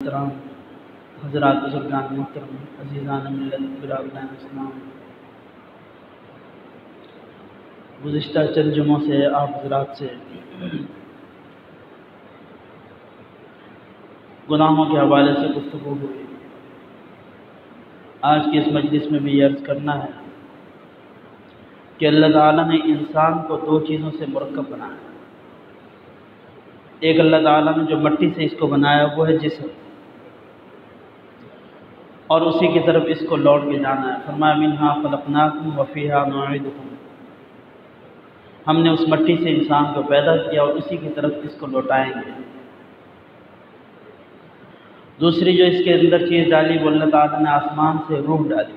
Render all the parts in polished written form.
محترم حضرات بزرگان محترم عزیزان ملت برادران اسلام، گزشتہ چند جمعوں سے آپ حضرات سے گناہوں کے حوالے سے گفتگو ہوئی۔ آج کی اس مجلس میں بھی یہ عرض کرنا ہے کہ اللہ تعالیٰ نے انسان کو دو چیزوں سے مرکب بنایا۔ ایک اللہ تعالیٰ نے جو مٹی سے اس کو بنایا وہ ہے جسم، اور اسی کی طرف اس کو لوٹ کے جانا ہے۔ فرمایا منہا خلقناکم وفیہا نعیدکم، ہم نے اس مٹی سے انسان کو پیدا کیا اور اسی کی طرف اس کو لوٹائیں گے۔ دوسری جو اس کے اندر چیز ڈالی وہ اللہ تعالیٰ نے آسمان سے روح ڈالی۔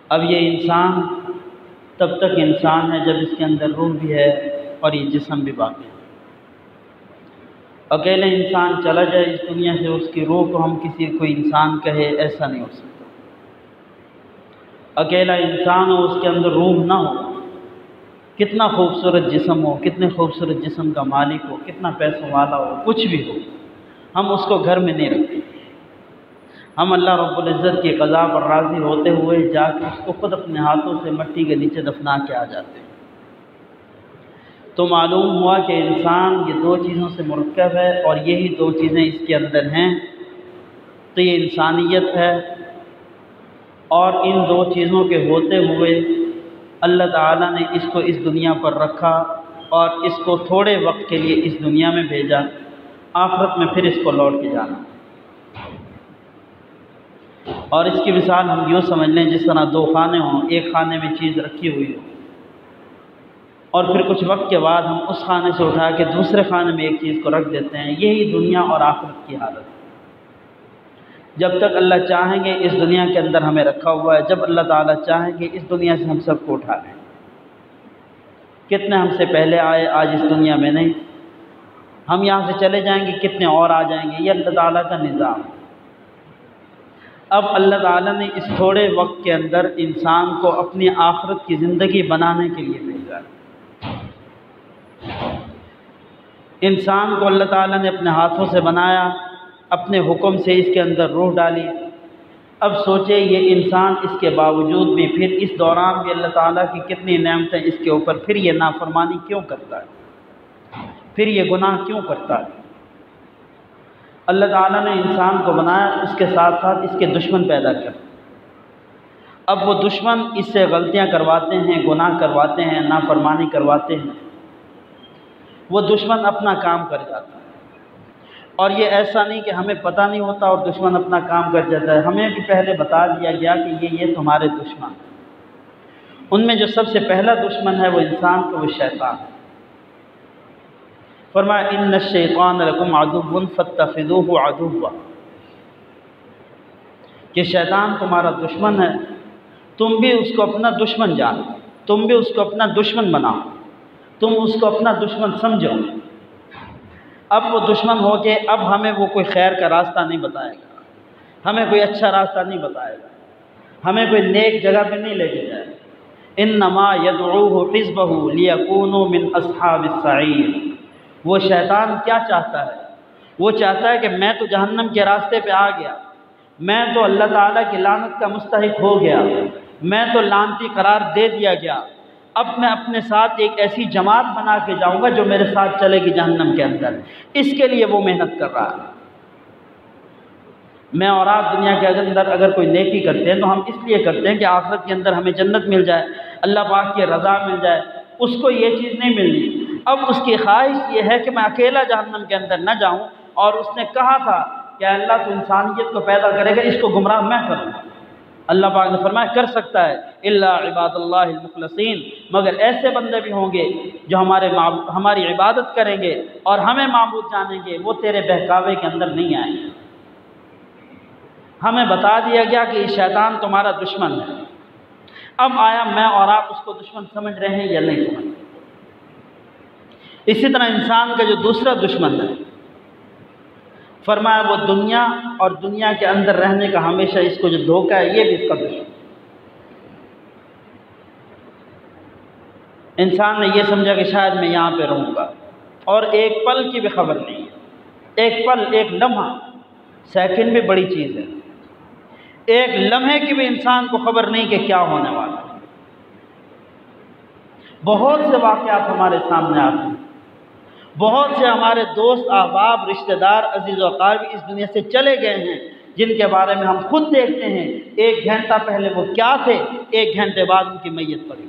اب یہ انسان تب تک انسان ہے جب اس کے اندر روح بھی ہے اور یہ جسم بھی باقی ہے۔ اکیلے انسان چلا جائے اس دنیا سے، اس کی روح کو ہم کسی کو انسان کہے، ایسا نہیں ہو سکتا۔ اکیلا انسان ہو، اس کے اندر روح نہ ہو، کتنا خوبصورت جسم ہو، کتنے خوبصورت جسم کا مالک ہو، کتنا پیسوں والا ہو، کچھ بھی ہو، ہم اس کو گھر میں نہیں رکھتے۔ ہم اللہ رب العزت کی قضا پر راضی ہوتے ہوئے جا کے اس کو خود اپنے ہاتھوں سے مٹی کے نیچے دفنا کے آ جاتے ہیں۔ تو معلوم ہوا کہ انسان یہ دو چیزوں سے مرکب ہے اور یہی دو چیزیں اس کے اندر ہیں، تو یہ انسانیت ہے۔ اور ان دو چیزوں کے ہوتے ہوئے اللہ تعالیٰ نے اس کو اس دنیا پر رکھا اور اس کو تھوڑے وقت کے لیے اس دنیا میں بھیجا، آخرت میں پھر اس کو لوٹ کے جانا۔ اور اس کی مثال ہم یوں سمجھ لیں جس طرح دو خانے ہوں، ایک خانے میں چیز رکھی ہوئی ہو اور پھر کچھ وقت کے بعد ہم اس خانے سے اٹھا کے دوسرے خانے میں ایک چیز کو رکھ دیتے ہیں۔ یہی دنیا اور آخرت کی حالت ہے۔ جب تک اللہ چاہیں گے اس دنیا کے اندر ہمیں رکھا ہوا ہے، جب اللہ تعالیٰ چاہیں گے اس دنیا سے ہم سب کو اٹھا لیں۔ کتنے ہم سے پہلے آئے، آج اس دنیا میں نہیں، ہم یہاں سے چلے جائیں گے، کتنے اور آ جائیں گے، یہ اللہ تعالیٰ کا نظام۔ اب اللہ تعالیٰ نے اس تھوڑے وقت کے اندر انسان کو اپنی آخرت کی زندگی بنانے کے لیے بھیجا۔ انسان کو اللہ تعالیٰ نے اپنے ہاتھوں سے بنایا، اپنے حکم سے اس کے اندر روح ڈالی۔ اب سوچے یہ انسان اس کے باوجود بھی پھر اس دوران بھی اللہ تعالیٰ کی کتنی نعمتیں اس کے اوپر، پھر یہ نافرمانی کیوں کرتا ہے، پھر یہ گناہ کیوں کرتا ہے۔ اللہ تعالیٰ نے انسان کو بنایا، اس کے ساتھ ساتھ اس کے دشمن پیدا کر۔ اب وہ دشمن اس سے غلطیاں کرواتے ہیں، گناہ کرواتے ہیں، نافرمانی کرواتے ہیں۔ وہ دشمن اپنا کام کر جاتا ہے، اور یہ ایسا نہیں کہ ہمیں پتہ نہیں ہوتا اور دشمن اپنا کام کر جاتا ہے۔ ہمیں بھی پہلے بتا دیا گیا کہ یہ تمہارے دشمن ہیں۔ ان میں جو سب سے پہلا دشمن ہے وہ انسان کا، وہ شیطان ہے۔ فرمایا ان الشیطان لکم عدو فاتخذوہ عدوا، کہ شیطان تمہارا دشمن ہے، تم بھی اس کو اپنا دشمن جانو، تم بھی اس کو اپنا دشمن بناؤ، تم اس کو اپنا دشمن سمجھو۔ اب وہ دشمن ہو کے اب ہمیں وہ کوئی خیر کا راستہ نہیں بتائے گا، ہمیں کوئی اچھا راستہ نہیں بتائے گا، ہمیں کوئی نیک جگہ پہ نہیں لے کے جائے گا۔ انما یدعوہ حزبہ لیکونوا من اصحاب السعیر۔ وہ شیطان کیا چاہتا ہے؟ وہ چاہتا ہے کہ میں تو جہنم کے راستے پہ آ گیا، میں تو اللہ تعالیٰ کی لعنت کا مستحق ہو گیا، میں تو لعنتی قرار دے دیا گیا، اب میں اپنے ساتھ ایک ایسی جماعت بنا کے جاؤں گا جو میرے ساتھ چلے گی جہنم کے اندر۔ اس کے لیے وہ محنت کر رہا ہے۔ میں اور آپ دنیا کے اندر اگر کوئی نیکی کرتے ہیں تو ہم اس لیے کرتے ہیں کہ آخرت کے اندر ہمیں جنت مل جائے، اللہ پاک کی رضا مل جائے۔ اس کو یہ چیز نہیں ملنی۔ اب اس کی خواہش یہ ہے کہ میں اکیلا جہنم کے اندر نہ جاؤں، اور اس نے کہا تھا کہ اللہ تو انسانیت کو پیدا کرے گا، اس کو گمراہ میں کروں گا۔ اللہ پاک نے فرمایا کر سکتا ہے، الا عباد اللہ المخلصین، مگر ایسے بندے بھی ہوں گے جو ہماری عبادت کریں گے اور ہمیں معبود جانیں گے، وہ تیرے بہکاوے کے اندر نہیں آئیں گے۔ ہمیں بتا دیا گیا کہ یہ شیطان تمہارا دشمن ہے۔ اب آیا میں اور آپ اس کو دشمن سمجھ رہے ہیں یا نہیں سمجھ رہے؟ اسی طرح انسان کا جو دوسرا دشمن ہے، فرمایا وہ دنیا اور دنیا کے اندر رہنے کا ہمیشہ اس کو جو دھوکہ ہے، یہ بھی اس کا دشمن۔ انسان نے یہ سمجھا کہ شاید میں یہاں پہ رہوں گا، اور ایک پل کی بھی خبر نہیں ہے۔ ایک پل، ایک لمحہ، سیکنڈ بھی بڑی چیز ہے، ایک لمحے کی بھی انسان کو خبر نہیں کہ کیا ہونے والا ہے۔ بہت سے واقعات ہمارے سامنے آتے ہیں، بہت سے ہمارے دوست، احباب، رشتہ دار، عزیز و اقارب اس دنیا سے چلے گئے ہیں، جن کے بارے میں ہم خود دیکھتے ہیں ایک گھنٹہ پہلے وہ کیا تھے، ایک گھنٹے بعد ان کی میت پڑی۔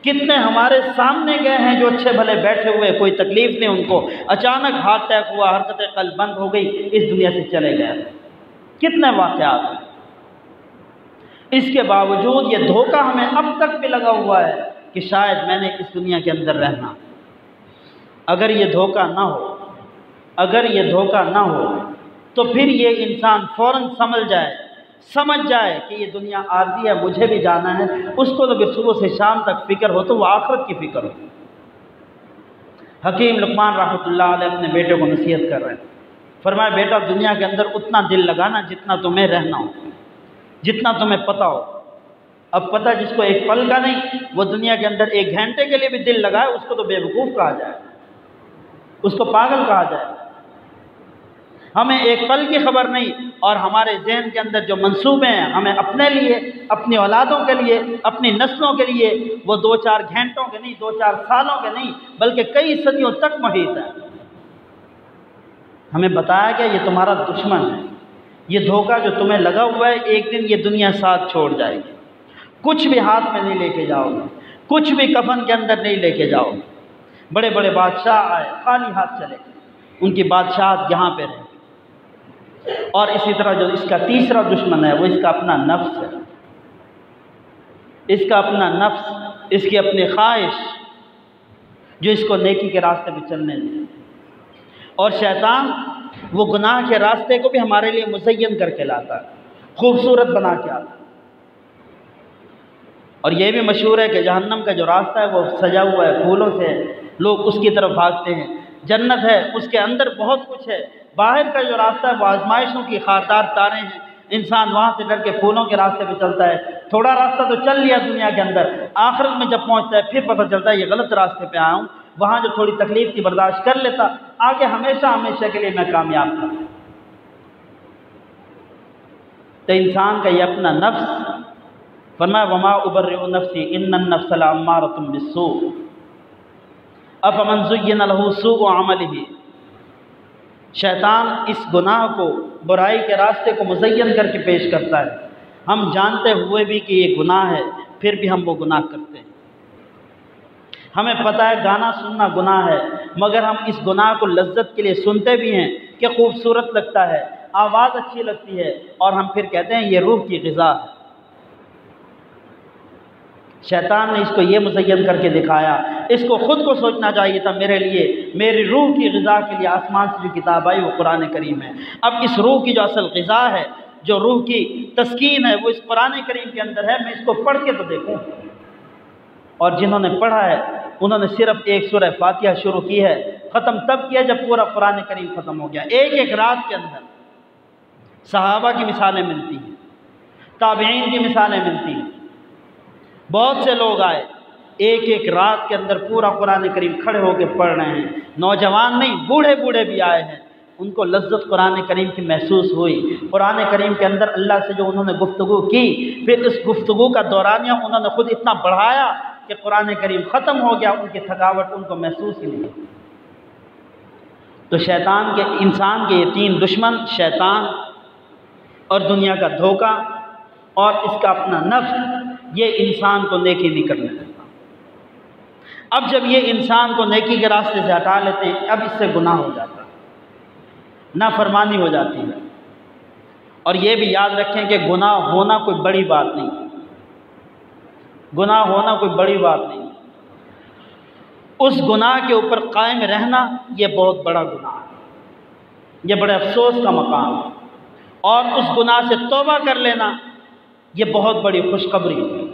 کتنے ہمارے سامنے گئے ہیں جو اچھے بھلے بیٹھے ہوئے، کوئی تکلیف نہیں ان کو، اچانک ہارٹ اٹیک ہوا، حرکت قلب بند ہو گئی، اس دنیا سے چلے گئے۔ کتنے واقعات ہیں۔ اس کے باوجود یہ دھوکہ ہمیں اب تک بھی لگا ہوا ہے کہ شاید میں نے اس دنیا کے اندر رہنا۔ اگر یہ دھوکہ نہ ہو، اگر یہ دھوکہ نہ ہو تو پھر یہ انسان فوراً سمجھ جائے کہ یہ دنیا عارضی ہے، مجھے بھی جانا ہے۔ اس کو تو بھی صبح سے شام تک فکر ہو تو وہ آخرت کی فکر ہو۔ حکیم لقمان رحمۃ اللہ علیہ اپنے بیٹے کو نصیحت کر رہے ہیں، فرمایا بیٹا دنیا کے اندر اتنا دل لگانا جتنا تمہیں رہنا ہو، جتنا تمہیں پتہ ہو۔ اب پتہ جس کو ایک پل کا نہیں، وہ دنیا کے اندر ایک گھنٹے کے لیے بھی دل لگائے، اس کو تو بے وقوف کہا جائے، اس کو پاگل کہا جائے۔ ہمیں ایک پل کی خبر نہیں، اور ہمارے ذہن کے اندر جو منصوبے ہیں ہمیں اپنے لیے، اپنی اولادوں کے لیے، اپنی نسلوں کے لیے، وہ 2-4 گھنٹوں کے نہیں، 2-4 سالوں کے نہیں، بلکہ کئی صدیوں تک محیط ہے۔ ہمیں بتایا کہ یہ تمہارا دشمن ہے، یہ دھوکہ جو تمہیں لگا ہوا ہے ایک دن یہ دنیا ساتھ چھوڑ جائے گی، کچھ بھی ہاتھ میں نہیں لے کے جاؤ گے، کچھ بھی کفن کے اندر نہیں لے کے جاؤ گے۔ بڑے بڑے بادشاہ آئے خالی ہاتھ چلے گئے، ان کی بادشاہت یہاں پہ رہے۔ اور اسی طرح جو اس کا تیسرا دشمن ہے وہ اس کا اپنا نفس ہے، اس کا اپنا نفس، اس کی اپنی خواہش جو اس کو نیکی کے راستے پہ چلنے دے۔ اور شیطان وہ گناہ کے راستے کو بھی ہمارے لیے مزین کر کے لاتا ہے، خوبصورت بنا کے آتا ہے۔ اور یہ بھی مشہور ہے کہ جہنم کا جو راستہ ہے وہ سجا ہوا ہے پھولوں سے، لوگ اس کی طرف بھاگتے ہیں۔ جنت ہے، اس کے اندر بہت کچھ ہے، باہر کا جو راستہ ہے وہ آزمائشوں کی خاردار تاریں ہیں، انسان وہاں سے ڈر کے پھولوں کے راستے پہ چلتا ہے۔ تھوڑا راستہ تو چل لیا دنیا کے اندر، آخرت میں جب پہنچتا ہے پھر پتہ چلتا ہے یہ غلط راستے پہ آیا ہوں، وہاں جو تھوڑی تکلیف تھی برداشت کر لیتا، آگے ہمیشہ کے لیے میں کامیاب تھا۔ تو انسان کا یہ اپنا نفس، فرمایا وما ابرئ نفسی ان النفس لامارۃ بالسوء افمن زین لہ سوء عملہ۔ شیطان اس گناہ کو، برائی کے راستے کو مزین کر کے پیش کرتا ہے، ہم جانتے ہوئے بھی کہ یہ گناہ ہے پھر بھی ہم وہ گناہ کرتے ہیں۔ ہمیں پتہ ہے گانا سننا گناہ ہے، مگر ہم اس گناہ کو لذت کے لیے سنتے بھی ہیں کہ خوبصورت لگتا ہے، آواز اچھی لگتی ہے، اور ہم پھر کہتے ہیں یہ روح کی غذا ہے۔ شیطان نے اس کو یہ مزین کر کے دکھایا، اس کو خود کو سوچنا چاہیے تھا میرے لیے، میری روح کی غذا کے لیے آسمان سے جو کتاب آئی وہ قرآن کریم ہے۔ اب اس روح کی جو اصل غذا ہے، جو روح کی تسکین ہے، وہ اس قرآن کریم کے اندر ہے، میں اس کو پڑھ کے تو دیکھوں۔ اور جنہوں نے پڑھا ہے انہوں نے صرف ایک سورہ فاتحہ شروع کی ہے، ختم تب کیا جب پورا قرآن کریم ختم ہو گیا۔ ایک رات کے اندر صحابہ کی مثالیں ملتی ہیں، تابعین کی مثالیں ملتی ہیں، بہت سے لوگ آئے ایک رات کے اندر پورا قرآن کریم کھڑے ہو کے پڑھ رہے ہیں، نوجوان نہیں بوڑھے بھی آئے ہیں، ان کو لذت قرآن کریم کی محسوس ہوئی۔ قرآن کریم کے اندر اللہ سے جو انہوں نے گفتگو کی، پھر اس گفتگو کا دورانیہ انہوں نے خود اتنا بڑھایا کہ قرآن کریم ختم ہو گیا، ان کی تھکاوٹ ان کو محسوس ہی نہیں۔ تو شیطان کے، انسان کے یہ 3 دشمن، شیطان اور دنیا کا دھوکہ اور اس کا اپنا نفس، یہ انسان کو نیکی نہیں کرنے دیتا۔ اب جب یہ انسان کو نیکی کے راستے سے ہٹا لیتے ہیں، اب اس سے گناہ ہو جاتا ہے، نافرمانی ہو جاتی ہے۔ اور یہ بھی یاد رکھیں کہ گناہ ہونا کوئی بڑی بات نہیں، گناہ ہونا کوئی بڑی بات نہیں، اس گناہ کے اوپر قائم رہنا یہ بہت بڑا گناہ ہے، یہ بڑے افسوس کا مقام ہے، اور اس گناہ سے توبہ کر لینا یہ بہت بڑی خوشخبری ہے۔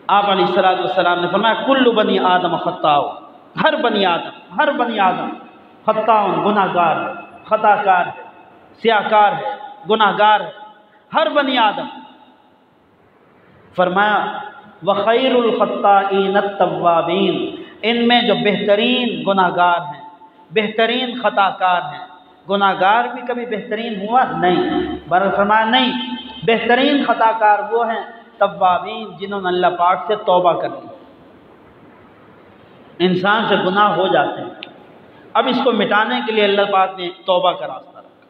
آپ علیہ السلام نے فرمایا کل بنی آدم خطاء، ہر بنی آدم خطاء، گناہ گار ہے، خطا کار ہے، سیاہ کار ہے، گناہ گار ہے، ہر بنی آدم۔ فرمایا وخیر الخطائین التوابین، ان میں جو بہترین گناہ گار ہیں بہترین خطا کار ہیں۔ گناہ گار بھی کبھی بہترین ہوا نہیں، بلکہ فرمایا نہیں، بہترین خطا کار وہ ہیں توابین جنہوں نے اللہ پاک سے توبہ کر لی۔ انسان سے گناہ ہو جاتے ہیں، اب اس کو مٹانے کے لیے اللہ پاک نے توبہ کا راستہ رکھا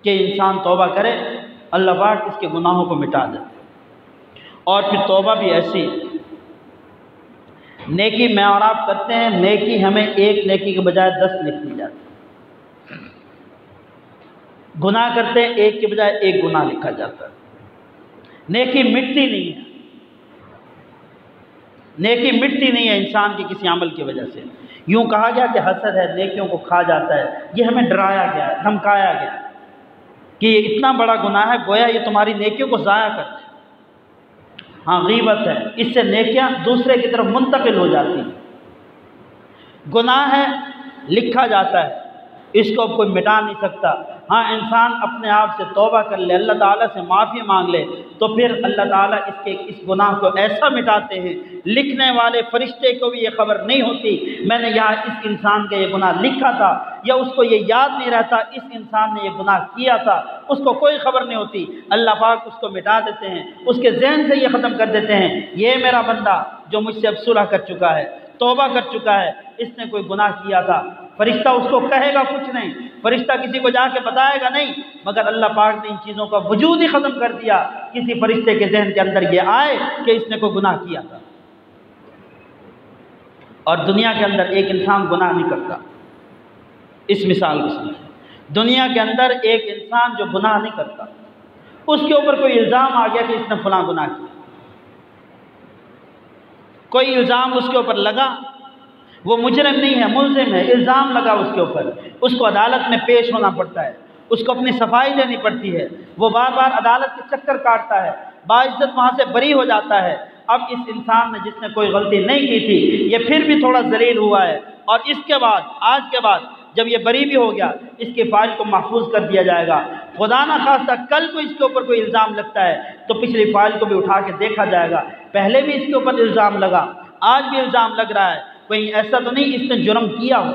کہ انسان توبہ کرے، اللہ پاک اس کے گناہوں کو مٹا دے۔ اور پھر توبہ بھی ایسی، نیکی میں اور آپ کرتے ہیں، نیکی ہمیں ایک نیکی کے بجائے 10 لکھ دی جاتی ہے۔ گناہ کرتے ہیں، ایک کے بجائے ایک گناہ لکھا جاتا ہے۔ نیکی مٹتی نہیں ہے، نیکی مٹتی نہیں ہے انسان کی کسی عمل کی وجہ سے۔ یوں کہا گیا کہ حسد ہے نیکیوں کو کھا جاتا ہے، یہ ہمیں ڈرایا گیا ہے، دھمکایا گیا ہے کہ یہ اتنا بڑا گناہ ہے، گویا یہ تمہاری نیکیوں کو ضائع کرتا ہے۔ ہاں غیبت ہے، اس سے نیکیاں دوسرے کی طرف منتقل ہو جاتی ہیں۔ گناہ ہے، لکھا جاتا ہے، اس کو اب کوئی مٹا نہیں سکتا۔ ہاں انسان اپنے آپ سے توبہ کر لے، اللہ تعالیٰ سے معافی مانگ لے، تو پھر اللہ تعالیٰ اس گناہ کو ایسا مٹاتے ہیں، لکھنے والے فرشتے کو بھی یہ خبر نہیں ہوتی میں نے یہاں اس انسان کا یہ گناہ لکھا تھا، یا اس کو یہ یاد نہیں رہتا اس انسان نے یہ گناہ کیا تھا، اس کو کوئی خبر نہیں ہوتی۔ اللہ پاک اس کو مٹا دیتے ہیں، اس کے ذہن سے یہ ختم کر دیتے ہیں، یہ میرا بندہ جو مجھ سے اب صلح کر چکا ہے، توبہ کر چکا ہے، اس نے کوئی گناہ کیا تھا۔ فرشتہ اس کو کہے گا کچھ نہیں، فرشتہ کسی کو جا کے بتائے گا نہیں، مگر اللہ پاک نے ان چیزوں کا وجود ہی ختم کر دیا، کسی فرشتے کے ذہن کے اندر یہ آئے کہ اس نے کوئی گناہ کیا تھا۔ اور دنیا کے اندر ایک انسان گناہ نہیں کرتا، اس مثال کو سمجھیں، دنیا کے اندر ایک انسان جو گناہ نہیں کرتا، اس کے اوپر کوئی الزام آ گیا کہ اس نے فلاں گناہ کیا، کوئی الزام اس کے اوپر لگا، وہ مجرم نہیں ہے، ملزم ہے، الزام لگا اس کے اوپر، اس کو عدالت میں پیش ہونا پڑتا ہے، اس کو اپنی صفائی دینی پڑتی ہے، وہ بار بار عدالت کے چکر کاٹتا ہے، باعزت وہاں سے بری ہو جاتا ہے۔ اب اس انسان نے جس نے کوئی غلطی نہیں کی تھی، یہ پھر بھی تھوڑا ذلیل ہوا ہے، اور اس کے بعد آج کے بعد جب یہ بری بھی ہو گیا، اس کی فائل کو محفوظ کر دیا جائے گا۔ خدا نہ خواستہ کل کو اس کے اوپر کوئی الزام لگتا ہے تو پچھلی فائل کو بھی اٹھا کے دیکھا جائے گا، پہلے بھی اس کے اوپر الزام لگا، آج بھی الزام لگ رہا ہے، کہیں ایسا تو نہیں اس نے جرم کیا ہو،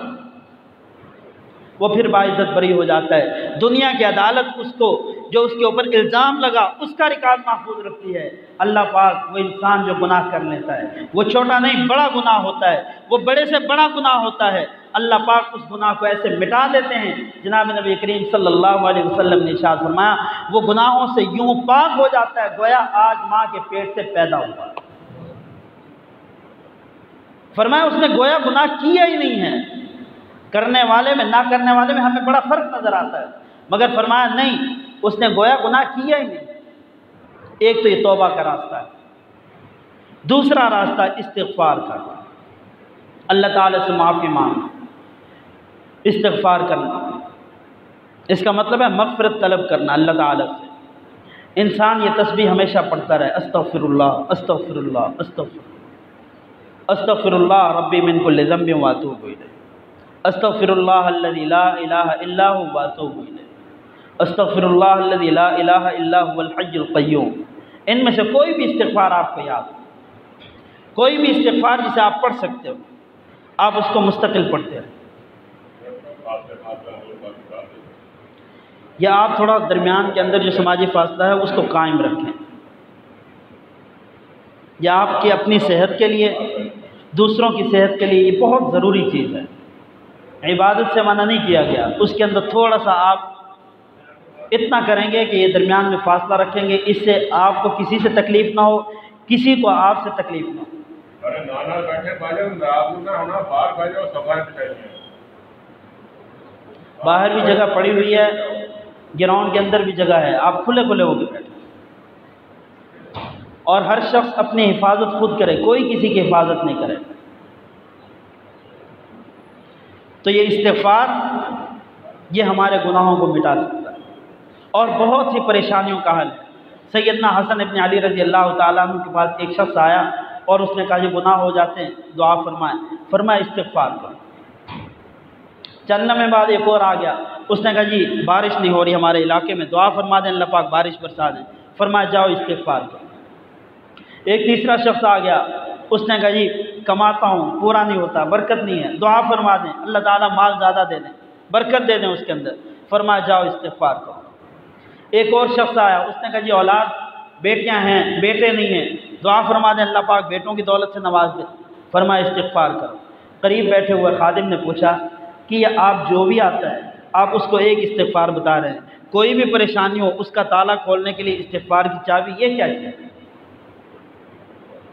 وہ پھر باعزت بری ہو جاتا ہے۔ دنیا کی عدالت اس کو جو اس کے اوپر الزام لگا اس کا ریکارڈ محفوظ رکھتی ہے۔ اللہ پاک وہ انسان جو گناہ کر لیتا ہے، وہ چھوٹا نہیں بڑا گناہ ہوتا ہے، وہ بڑے سے بڑا گناہ ہوتا ہے، اللہ پاک اس گناہ کو ایسے مٹا دیتے ہیں۔ جناب نبی کریم صلی اللہ علیہ وسلم نے ارشاد فرمایا، وہ گناہوں سے یوں پاک ہو جاتا ہے گویا آج ماں کے پیٹ سے پیدا ہوا۔ فرمایا اس نے گویا گناہ کیا ہی نہیں ہے۔ کرنے والے میں نہ کرنے والے میں ہمیں بڑا فرق نظر آتا ہے، مگر فرمایا نہیں، اس نے گویا گناہ کیا ہی نہیں۔ ایک تو یہ توبہ کا راستہ ہے، دوسرا راستہ استغفار کا، اللہ تعالیٰ سے معافی مانگنا، استغفار کرنا، اس کا مطلب ہے مغفرت طلب کرنا اللہ تعالیٰ سے۔ انسان یہ تسبیح ہمیشہ پڑھتا رہے، استغفر اللہ استغفر اللہ استغفر اللہ ربی من کل ذنب واتوب الیہ، استغفر اللہ الذی لا الہ الا هو واتوب الیہ، استغفر اللہ الذی لا الہ الا هو الحی القیوم۔ ان میں سے کوئی بھی استغفار آپ کو یاد ہو، کوئی بھی استغفار جسے آپ پڑھ سکتے ہو، آپ اس کو مستقل پڑھتے رہیں، یا آپ تھوڑا درمیان کے اندر جو سماجی فاصلہ ہے اس کو قائم رکھیں، یا آپ کی اپنی صحت کے لیے، دوسروں کی صحت کے لیے یہ بہت ضروری چیز ہے۔ عبادت سے منع نہیں کیا گیا، اس کے اندر تھوڑا سا آپ اتنا کریں گے کہ یہ درمیان میں فاصلہ رکھیں گے، اس سے آپ کو کسی سے تکلیف نہ ہو، کسی کو آپ سے تکلیف نہ ہو۔ باہر بھی جگہ پڑی ہوئی ہے، گراؤنڈ کے اندر بھی جگہ ہے، آپ کھلے کھلے ہو کے بیٹھیں، اور ہر شخص اپنی حفاظت خود کرے، کوئی کسی کی حفاظت نہیں کرے۔ تو یہ استغفار یہ ہمارے گناہوں کو مٹا سکتا ہے اور بہت سی پریشانیوں کا حل ہے۔ سیدنا حسن ابن علی رضی اللہ تعالیٰ عنہ کے پاس ایک شخص آیا اور اس نے کہا یہ گناہ ہو جاتے ہیں، دعا فرمائیں۔ فرمایا استغفار کرو۔ چند لمحے بعد ایک اور آ گیا، اس نے کہا جی بارش نہیں ہو رہی ہمارے علاقے میں، دعا فرما دیں اللہ پاک بارش برسا دیں۔ فرمایا جاؤ استغفار کرو۔ ایک تیسرا شخص آ گیا، اس نے کہا جی کماتا ہوں پورا نہیں ہوتا، برکت نہیں ہے، دعا فرما دیں اللہ تعالیٰ مال زیادہ دے دیں، برکت دے دیں اس کے اندر۔ فرمایا جاؤ استغفار کرو۔ ایک اور شخص آیا، اس نے کہا جی اولاد بیٹیاں ہیں بیٹے نہیں ہیں، دعا فرما دیں اللہ پاک بیٹوں کی دولت سے نواز دے۔ فرمایا استغفار کرو۔ قریب بیٹھے ہوئے خادم نے پوچھا کہ یہ آپ جو بھی آتا ہے آپ اس کو ایک استغفار بتا رہے ہیں، کوئی بھی پریشانی ہو اس کا تالا کھولنے کے لیے استغفار کی چابی، یہ کیا چیز ہے؟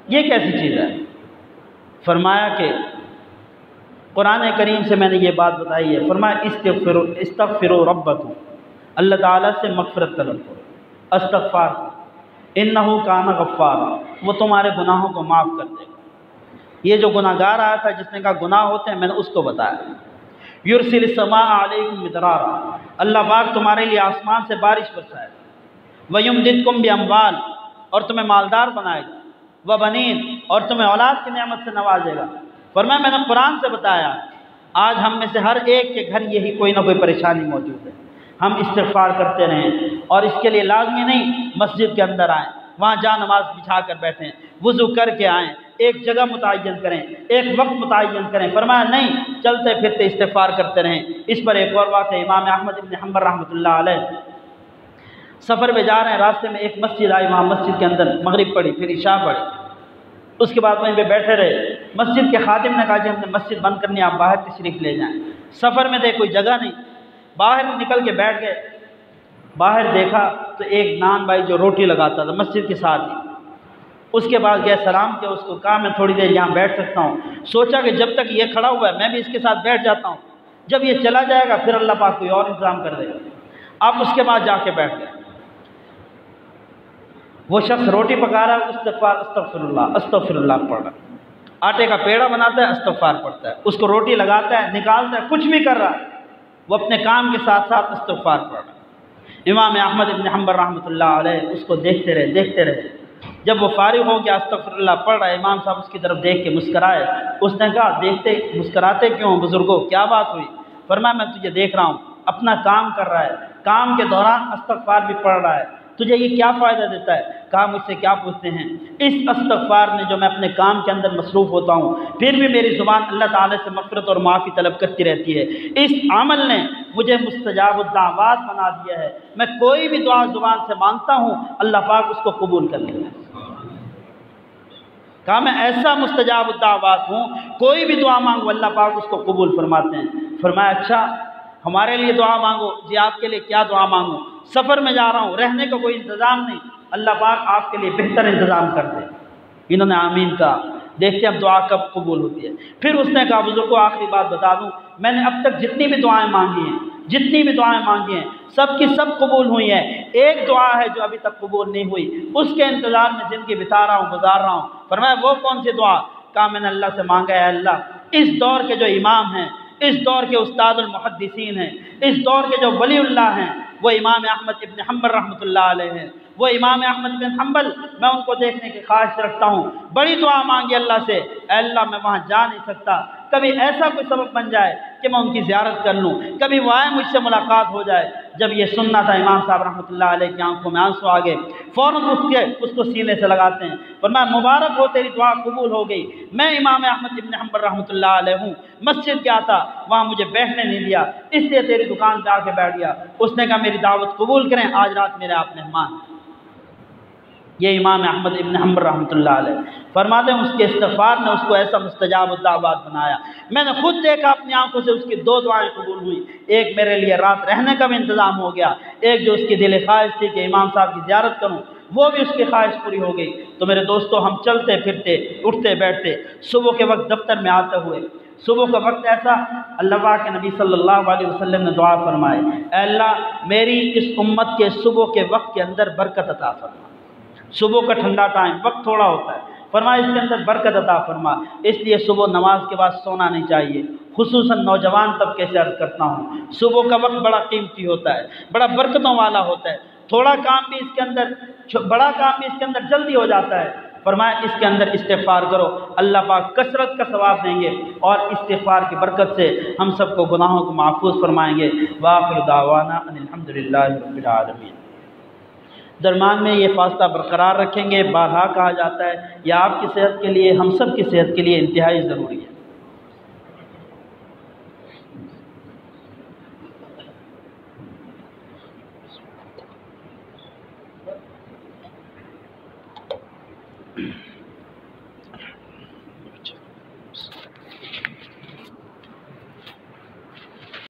یہ کیسی چیز ہے؟ فرمایا کہ قرآن کریم سے میں نے یہ بات بتائی ہے۔ فرمایا استغفروا ربکم، اللہ تعالیٰ سے مغفرت طلب کرو، استغفار انہ کان غفارا، وہ تمہارے گناہوں کو معاف کر دے گا۔ یہ جو گناہ گار آیا تھا جس نے کہا گناہ ہوتے ہیں، میں نے اس کو بتایا۔ یرسل السماء علیکم مدرارا، اللہ پاک تمہارے لیے آسمان سے بارش برسائے گا۔ ویمددکم باموال، اور تمہیں مالدار بنائے گا۔ وبنین، اور تمہیں اولاد کی نعمت سے نوازے گا۔ فرمایا میں نے قرآن سے بتایا، آج ہم میں سے ہر ایک کے گھر یہی کوئی نہ کوئی پریشانی موجود ہے، ہم استغفار کرتے رہیں، اور اس کے لیے لازمی نہیں مسجد کے اندر آئیں، وہاں جا نماز بچھا کر بیٹھیں، وضو کر کے آئیں، ایک جگہ متعین کریں، ایک وقت متعین کریں۔ فرمایا نہیں، چلتے پھرتے استغفار کرتے رہیں۔ اس پر ایک اور بات ہے، امام احمد بن حنبل رحمۃ اللہ علیہ سفر میں جا رہے ہیں، راستے میں ایک مسجد آئی، وہاں مسجد کے اندر مغرب پڑھی، پھر عشاء پڑھی، اس کے بعد وہیں پہ بیٹھے رہے۔ مسجد کے خادم نے کہا جی ہم نے مسجد بند کرنی ہے، آپ باہر تشریف لے جائیں۔ سفر میں تھے، کوئی جگہ نہیں، باہر نکل کے بیٹھ گئے۔ باہر دیکھا تو ایک نان بھائی جو روٹی لگاتا تھا مسجد کے ساتھ ہی، اس کے بعد گیا سلام کیا، اس کو کہا میں تھوڑی دیر یہاں بیٹھ سکتا ہوں۔ سوچا کہ جب تک یہ کھڑا ہوا ہے میں بھی اس کے ساتھ بیٹھ جاتا ہوں، جب یہ چلا جائے گا پھر اللہ پاک کوئی اور انتظام کر دے گا۔ آپ اس کے بعد جا کے بیٹھ گئے۔ وہ شخص روٹی پکا رہا ہے، استغفر اللہ پڑھ رہا ہے، آٹے کا پیڑا بناتا ہے، استغفار پڑھتا ہے، اس کو روٹی لگاتا ہے، نکالتا ہے، کچھ بھی کر رہا ہے، وہ اپنے کام کے ساتھ ساتھ استغفار پڑھ رہا ہے۔ امام احمد بن حنبل رحمۃ اللہ علیہ اس کو دیکھتے رہے۔ جب وہ فارغ ہو گیا استغفر اللہ پڑھ رہا ہے، امام صاحب اس کی طرف دیکھ کے مسکرائے۔ اس نے کہا مسکراتے کیوں بزرگوں، کیا بات ہوئی؟ فرمایا میں تجھے دیکھ رہا ہوں اپنا کام کر رہا ہے، کام کے دوران استغفار بھی پڑھ رہا ہے، تجھے یہ کیا فائدہ دیتا ہے؟ کہا مجھ سے کیا پوچھتے ہیں، اس استغفار نے جو میں اپنے کام کے اندر مصروف ہوتا ہوں پھر بھی میری زبان اللہ تعالیٰ سے مغفرت اور معافی طلب کرتی رہتی ہے، اس عمل نے مجھے مستجاب الدعوات بنا دیا ہے، میں کوئی بھی دعا زبان سے مانگتا ہوں اللہ پاک اس کو قبول کر لیتا ہے۔ کہا میں ایسا مستجاب الدعوات ہوں، کوئی بھی دعا مانگو اللہ پاک اس کو قبول فرماتے ہیں۔ فرمایا اچھا ہمارے لیے دعا مانگو۔ جی آپ کے لیے کیا دعا مانگوں؟ سفر میں جا رہا ہوں، رہنے کا کوئی انتظام نہیں، اللہ پاک آپ کے لیے بہتر انتظام کر دے۔ انہوں نے آمین کہا۔ دیکھتے اب دعا کب قبول ہوتی ہے۔ پھر اس نے کہا بزرگوں آخری بات بتا دوں، میں نے اب تک جتنی بھی دعائیں مانگی ہیں سب کی سب قبول ہوئی ہیں، ایک دعا ہے جو ابھی تک قبول نہیں ہوئی، اس کے انتظار میں زندگی بتا رہا ہوں، گزار رہا ہوں۔ فرمایا وہ کون سی دعا؟ کہا میں نے اللہ سے مانگا ہے اللہ اس دور کے جو امام ہیں، اس دور کے استاد المحدثین ہیں، اس دور کے جو ولی اللہ ہیں، وہ امام احمد ابن حنبل رحمۃ اللہ علیہ ہیں۔ وہ امام احمد بن حنبل، میں ان کو دیکھنے کی خواہش رکھتا ہوں، بڑی دعا مانگی اللہ سے، اے اللہ میں وہاں جا نہیں سکتا، کبھی ایسا کوئی سبب بن جائے کہ میں ان کی زیارت کر لوں، کبھی وہ آئے مجھ سے ملاقات ہو جائے۔ جب یہ سننا تھا امام صاحب رحمۃ اللہ علیہ کی آنکھوں میں آنسو آ گئے، فوراً اٹھ کے اس کو سینے سے لگاتے ہیں، فرمایا مبارک ہو تیری دعا قبول ہو گئی، میں امام احمد ابن حنبل رحمۃ اللہ علیہ ہوں، مسجد کیا تھا وہاں مجھے بیٹھنے نہیں دیا، اس لیے تیری دکان پہ آ کے بیٹھ گیا۔ اس نے کہا میری دعوت قبول کریں، آج رات میرے آپ مہمان۔ یہ امام احمد ابن حنبل رحمۃ اللہ علیہ فرماتے ہیں اس کے استغفار نے اس کو ایسا مستجاب الدعوات بنایا، میں نے خود دیکھا اپنی آنکھوں سے اس کی 2 دعائیں قبول ہوئی، ایک میرے لیے رات رہنے کا بھی انتظام ہو گیا، ایک جو اس کی دل خواہش تھی کہ امام صاحب کی زیارت کروں وہ بھی اس کی خواہش پوری ہو گئی۔ تو میرے دوستو ہم چلتے پھرتے اٹھتے بیٹھتے صبح کے وقت دفتر میں آتے ہوئے، صبح کا وقت ایسا اللہ پاک کے نبی صلی اللہ علیہ وسلم نے دعا فرمائے، اے اللہ میری اس امت کے صبح کے وقت کے اندر برکت عطا فرما، صبح کا ٹھنڈا ٹائم وقت تھوڑا ہوتا ہے، فرمایا اس کے اندر برکت عطا فرما، اس لیے صبح نماز کے بعد سونا نہیں چاہیے، خصوصاً نوجوان طبقے سے عرض کرتا ہوں، صبح کا وقت بڑا قیمتی ہوتا ہے، بڑا برکتوں والا ہوتا ہے، تھوڑا کام بھی اس کے اندر، بڑا کام بھی اس کے اندر جلدی ہو جاتا ہے۔ فرمایا اس کے اندر استغفار کرو، اللہ پاک کثرت کا ثواب دیں گے، اور استغفار کی برکت سے ہم سب کو گناہوں کو محفوظ فرمائیں گے۔ وآخر دعوانا ان الحمد للہ رب العالمین۔ درمیان میں یہ فاصلہ برقرار رکھیں گے، بارہا کہا جاتا ہے، یہ آپ کی صحت کے لیے، ہم سب کی صحت کے لیے انتہائی ضروری ہے۔